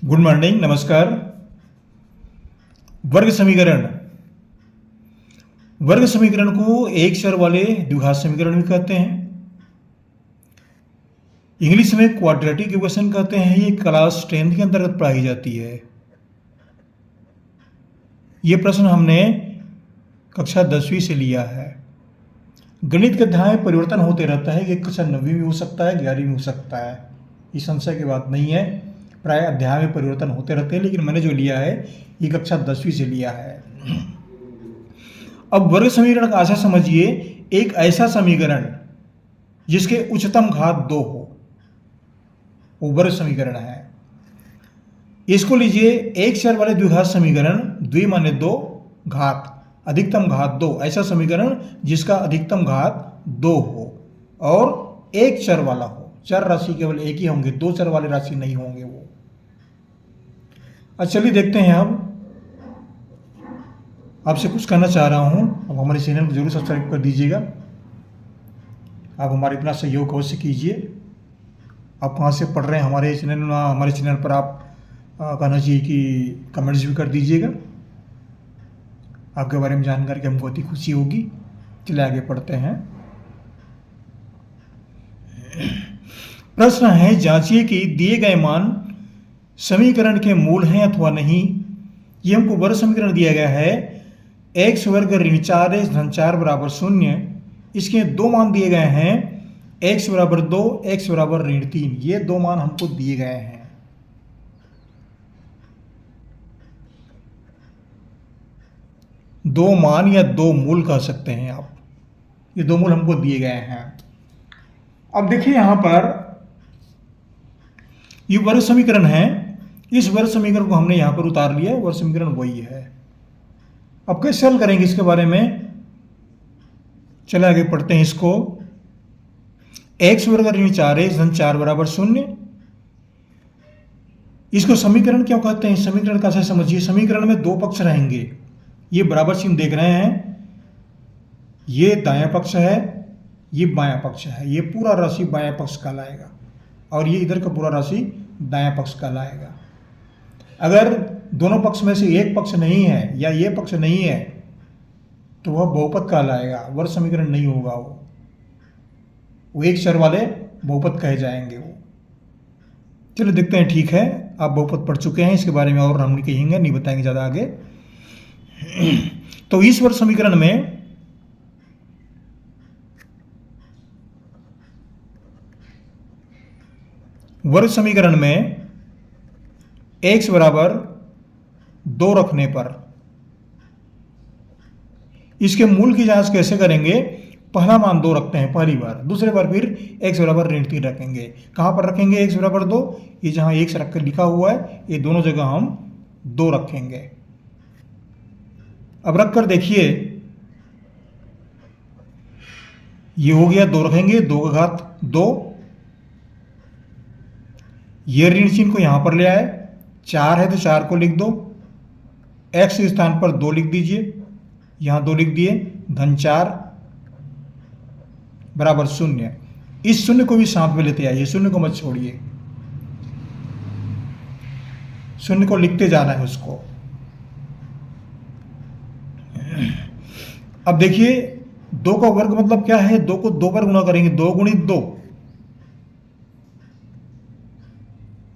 Good morning, नमस्कार। वर्ग समीकरण। वर्ग समीकरण को एक चर वाले द्विघात समीकरण भी कहते हैं। इंग्लिश में क्वाड्रेटिक इक्वेशन कहते हैं। ये क्लास 10 के अंतर्गत पढ़ाई जाती है। ये प्रश्न हमने कक्षा 10वीं से लिया है। गणित के अध्याय में परिवर्तन होते रहता है। ये कक्षा 9वीं में हो सकता है, 11वीं में हो सकता है। ये संशय की बात नहीं है। प्राय अध्याय में परिवर्तन होते रहते हैं, लेकिन मैंने जो लिया है ये कक्षा 10वीं से लिया है। अब वर्ग समीकरण का ऐसा समझिए, एक ऐसा समीकरण जिसके उच्चतम घात 2 हो, वो वर्ग समीकरण है। इसको लीजिए एक चर वाले द्विघात समीकरण, द्वि माने 2, घात अधिकतम घात 2, ऐसा समीकरण जिसका अधिकतम घात 2 हो और एक चर वाला हो। चर राशि केवल एक ही होंगे, दो चर वाले राशि नहीं होंगे वो। अच्छा, चलिए देखते हैं। अब आपसे कुछ कहना चाह रहा हूं। अब हमारे चैनल को जरूर सब्सक्राइब कर दीजिएगा। आप हमारे इतना सहयोग अवश्य कीजिए। आप कहाँ से पढ़ रहे हैं हमारे चैनल पर आप कहना चाहिए कि कमेंट्स भी कर दीजिएगा। आपके बारे में जानकर के हमको अति खुशी होगी। चलिए आगे पढ़ते हैं। प्रश्न है, जांचिए कि दिए गए मान समीकरण के मूल हैं अथवा नहीं। ये हमको वर्ग समीकरण दिया गया है। एक्स वर्ग ऋण 4x धन 4 बराबर 0। इसके दो मान दिए गए हैं, x बराबर 2, x बराबर ऋण 3। ये दो मान हमको दिए गए हैं। दो मान या दो मूल कह सकते हैं आप। ये दो मूल हमको दिए गए हैं। अब देखिए यहां पर ये वर्ग समीकरण है। इस वर्ग समीकरण को हमने यहां पर उतार लिया। वर्ग समीकरण वही है। अब कैसे हल करेंगे इसके बारे में, चले आगे पढ़ते हैं इसको। एक्स वर्ग ऋण 4x धन 4 बराबर 0। इसको समीकरण क्यों कहते हैं? समीकरण का ऐसा समझिए, समीकरण में दो पक्ष रहेंगे। ये बराबर चिन्ह देख रहे हैं, ये दायां पक्ष है, ये बायां पक्ष है। ये पूरा राशि बायां पक्ष कहलाएगा और ये इधर का पूरा राशि दायां पक्ष कहलाएगा। अगर दोनों पक्ष में से एक पक्ष नहीं है या ये पक्ष नहीं है तो वह बहुपद कहलाएगा, वर्ग समीकरण नहीं होगा। वो एक चर वाले बहुपद कहे जाएंगे वो। चलो देखते हैं। ठीक है, आप बहुपद पढ़ चुके हैं, इसके बारे में और हम नहीं कहेंगे, नहीं बताएंगे ज़्यादा आगे। तो इस वर्ग समीकरण में x बराबर 2 रखने पर इसके मूल की जांच कैसे करेंगे? पहला मान 2 रखते हैं पहली बार, दूसरे बार फिर x बराबर ऋण 3 रखेंगे। कहां पर रखेंगे x बराबर 2? ये जहां x रख कर लिखा हुआ है, ये दोनों जगह हम 2 रखेंगे। अब रख कर देखिए, ये हो गया 2 रखेंगे, 2 का घात 2। ये ऋण चिन्ह को यहां पर ले आए, 4 है तो 4 को लिख दो, x के स्थान पर 2 लिख दीजिए, यहां 2 लिख दिए, धन 4 बराबर 0। इस शून्य को भी साथ में लेते आइए, शून्य को मत छोड़िए, शून्य को लिखते जाना है उसको। अब देखिए 2 का वर्ग मतलब क्या है? 2 को 2 बार गुणा करेंगे, 2 गुणित 2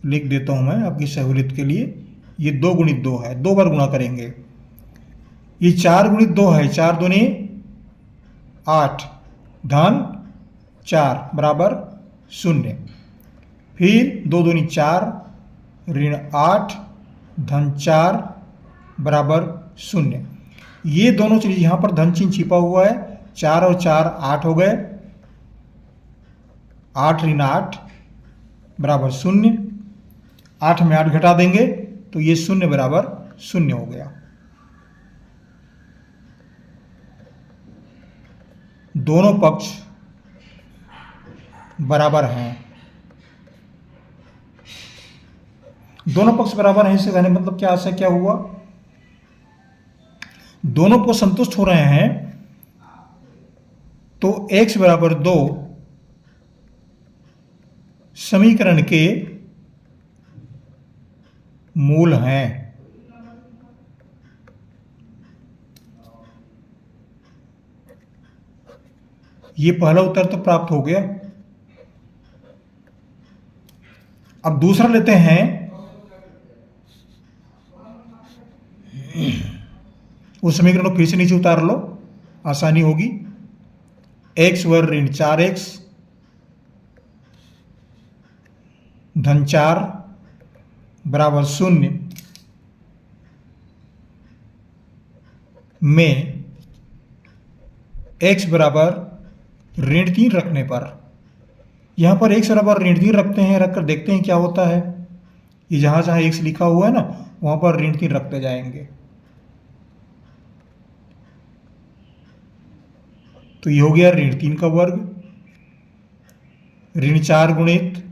लिख देता हूं मैं आपकी सहूलियत के लिए। ये 2 गुणित 2 है, 2 बार गुणा करेंगे। ये 4 गुणित 2 है, 4 दूनी 8 धन 4 बराबर 0। फिर 2 दूनी 4 ऋण 8 धन 4 बराबर 0। ये दोनों चीज यहां पर धन चिन्ह छिपा हुआ है, 4 और 4 8 हो गए, 8 ऋण 8 बराबर 0। 8 में 8 घटा देंगे तो ये 0 बराबर 0 हो गया। दोनों पक्ष बराबर हैं। दोनों पक्ष बराबर हैं, इससे कहने मतलब क्या आशय क्या हुआ? दोनों को संतुष्ट हो रहे हैं तो x बराबर 2 समीकरण के मूल हैं। ये पहला उत्तर तो प्राप्त हो गया। अब दूसरा लेते हैं। उस समीकरण को फिर से नीचे उतार लो, आसानी होगी। x वर्ग ऋण 4x धन 4 बराबर 0 में x बराबर ऋण 3 रखने पर, यहाँ पर x बराबर ऋण 3 रखते हैं, रखकर देखते हैं क्या होता है। ये जहाँ जहाँ x लिखा हुआ है ना, वहाँ पर ऋण 3 रखते जाएंगे। तो ये हो गया ऋण 3 का वर्ग, ऋण 4 गुणित,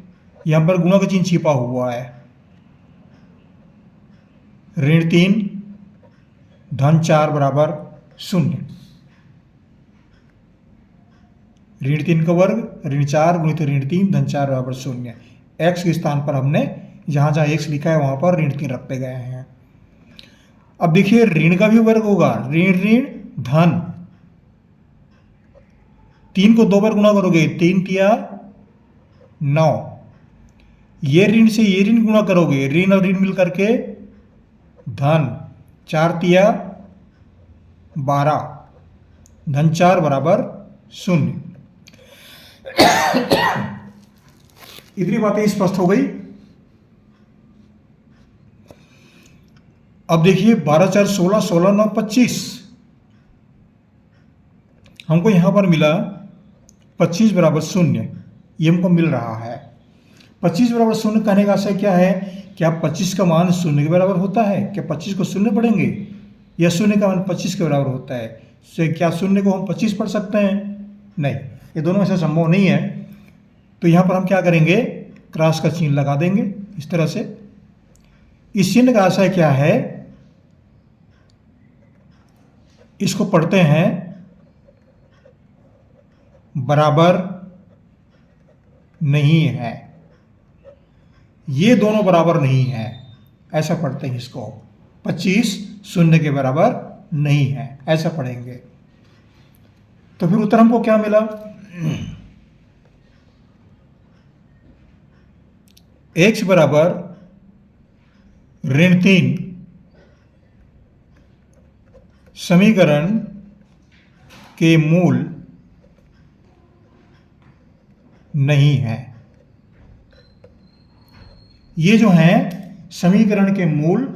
यहाँ पर गुणा का चिन्ह छिपा हुआ है, ऋण 3 धन 4 बराबर 0। ऋण 3 का वर्ग ऋण 4 गुणित ऋण 3 धन 4 बराबर 0। x के स्थान पर हमने जहाँ जहाँ x लिखा है वहाँ पर ऋण 3 रखते गए हैं। अब देखिए ऋण का भी वर्ग होगा, ऋण ऋण धन, 3 को 2 बार गुणा करोगे, 3 तिया 9, ये ऋण से ये ऋण गुणा करोगे, ऋण और ऋण मिल करके धन, 4 तिया 12, धन 4 बराबर 0। इतनी बातें स्पष्ट हो गई। अब देखिए 12 4 16, 16 9 25, हमको यहां पर मिला 25 बराबर 0, ये हमको मिल रहा है। 25 बराबर 0 कहने का आशय क्या है? क्या 25 का मान 0 के बराबर होता है? क्या 25 को 0 पढ़ेंगे, या 0 का मान 25 के बराबर होता है? क्या 0 को हम 25 पढ़ सकते हैं? नहीं, ये दोनों ऐसा संभव नहीं है। तो यहाँ पर हम क्या करेंगे, क्रॉस का चिन्ह लगा देंगे इस तरह से। इस चिन्ह का आशय क्या है, इसको पढ़ते हैं बराबर नहीं है, ये दोनों बराबर नहीं है, ऐसा पढ़ते हैं इसको। 25 0 के बराबर नहीं है, ऐसा पढ़ेंगे। तो फिर उत्तर हमको क्या मिला? x बराबर ऋण 3 समीकरण के मूल नहीं है। ये जो हैं समीकरण के मूल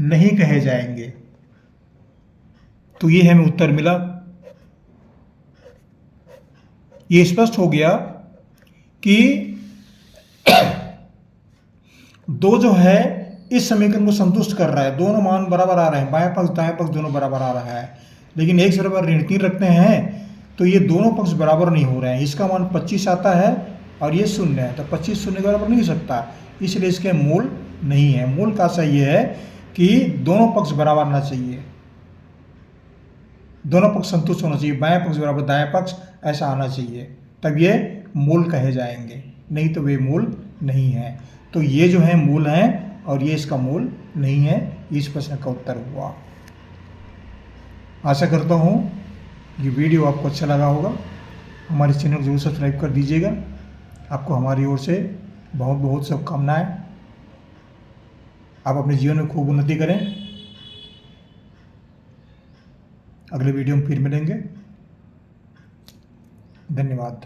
नहीं कहे जाएंगे। तो ये हमें उत्तर मिला। ये स्पष्ट हो गया कि दो जो है इस समीकरण को संतुष्ट कर रहा है, दोनों मान बराबर आ रहे हैं, बाएं पक्ष दाएं पक्ष दोनों बराबर आ रहा है। लेकिन x बराबर ऋण 3 रखते हैं तो ये दोनों पक्ष बराबर नहीं हो रहे हैं। इसका मान 25 आता है और ये 0 है, तो 25 0 के बराबर नहीं हो सकता, इसलिए इसके मूल नहीं है। मूल का सही है कि दोनों पक्ष बराबर आना चाहिए, दोनों पक्ष संतुष्ट होना चाहिए, बाएं पक्ष बराबर दाएं पक्ष ऐसा आना चाहिए, तब ये मूल कहे जाएंगे, नहीं तो वे मूल नहीं है। तो ये जो है मूल हैं और ये इसका मूल नहीं है। इस प्रश्न का उत्तर हुआ। आशा करता हूँ ये वीडियो आपको अच्छा लगा होगा। हमारे चैनल को जरूर सब्सक्राइब कर दीजिएगा। आपको हमारी ओर से बहुत बहुत शुभकामनाएं। आप अपने जीवन में खूब उन्नति करें। अगले वीडियो में फिर मिलेंगे। धन्यवाद।